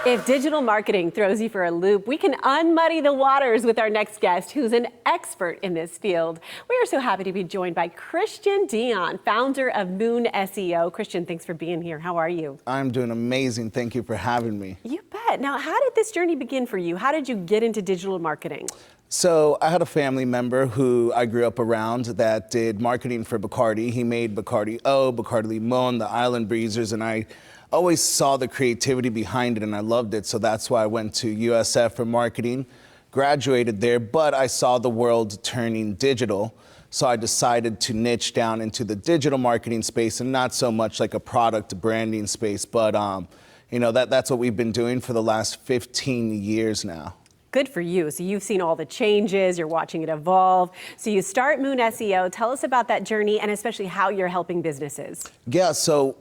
If digital marketing throws you for a loop, we can unmuddy the waters with our next guest, who's an expert in this field. We are so happy to be joined by Kristian D'an, founder of MoonSEO. Kristian, thanks for being here. How are you? I'm doing amazing. Thank you for having me. You bet. Now, how did this journey begin for you? How did you get into digital marketing? So I had a family member who I grew up around that did marketing for Bacardi. He made Bacardi O, Bacardi Limon, the Island Breezers, and I always saw the creativity behind it and I loved it. So that's why I went to USF for marketing, graduated there, but I saw the world turning digital. So I decided to niche down into the digital marketing space and not so much like a product branding space, but you know, that's what we've been doing for the last 15 years now. Good for you. So you've seen all the changes, you're watching it evolve. So you start MoonSEO. Tell us about that journey and especially how you're helping businesses. Yeah, so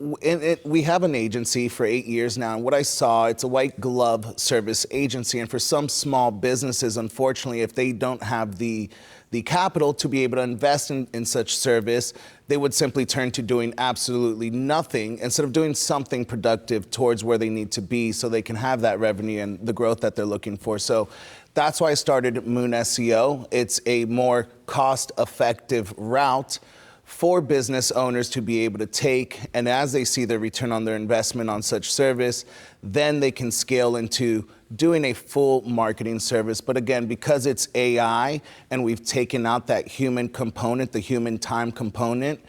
we have an agency for 8 years now. And what I saw, it's a white glove service agency. And for some small businesses, unfortunately, if they don't have the capital to be able to invest in such service, they would simply turn to doing absolutely nothing instead of doing something productive towards where they need to be so they can have that revenue and the growth that they're looking for. So that's why I started MoonSEO. It's a more cost-effective route for business owners to be able to take, and as they see their return on their investment on such service, then they can scale into doing a full marketing service. But again, because it's AI and we've taken out that human component, the human time component,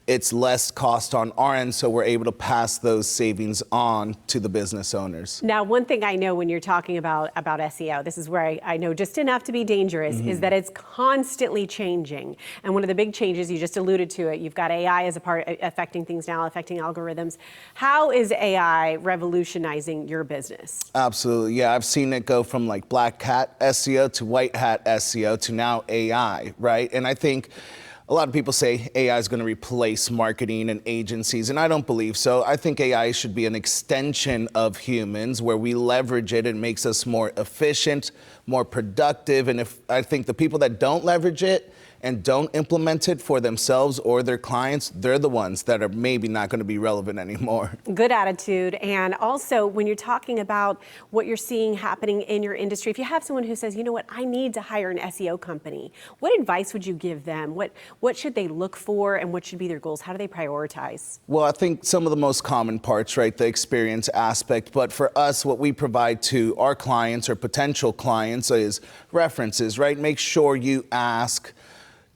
it's less cost on our end, so we're able to pass those savings on to the business owners. Now, one thing I know when you're talking about SEO, this is where I know just enough to be dangerous, is that it's constantly changing. And one of the big changes, you just alluded to it, you've got AI as a part affecting things now, affecting algorithms. How is AI revolutionizing your business? Absolutely, yeah, I've seen it go from like black hat SEO to white hat SEO to now AI, right? And I think a lot of people say AI is going to replace marketing and agencies, and I don't believe so. I think AI should be an extension of humans where we leverage it and makes us more efficient, more productive. And I think the people that don't leverage it and don't implement it for themselves or their clients, they're the ones that are maybe not going to be relevant anymore. Good attitude. And also, when you're talking about what you're seeing happening in your industry, if you have someone who says, you know what, I need to hire an SEO company, what advice would you give them? What should they look for and what should be their goals? How do they prioritize? Well, I think some of the most common parts, right, the experience aspect. But for us, what we provide to our clients or potential clients is references, right? Make sure you ask,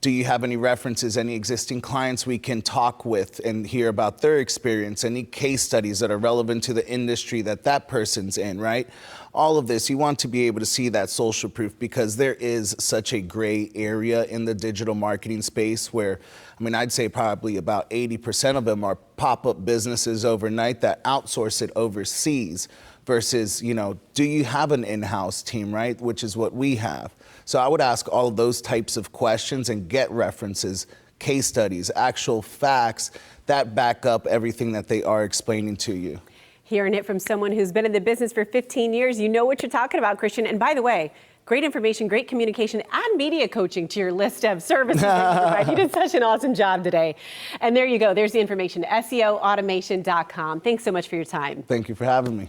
do you have any references, any existing clients we can talk with and hear about their experience, any case studies that are relevant to the industry that person's in, right? All of this, you want to be able to see that social proof because there is such a gray area in the digital marketing space where, I mean, I'd say probably about 80% of them are pop-up businesses overnight that outsource it overseas versus, you know, do you have an in-house team, right? Which is what we have. So I would ask all of those types of questions and get references, case studies, actual facts that back up everything that they are explaining to you. Hearing it from someone who's been in the business for 15 years, you know what you're talking about, Kristian. And by the way, great information, great communication, and media coaching to your list of services that you provide. You did such an awesome job today. And there you go. There's the information, SEOautomation.com. Thanks so much for your time. Thank you for having me.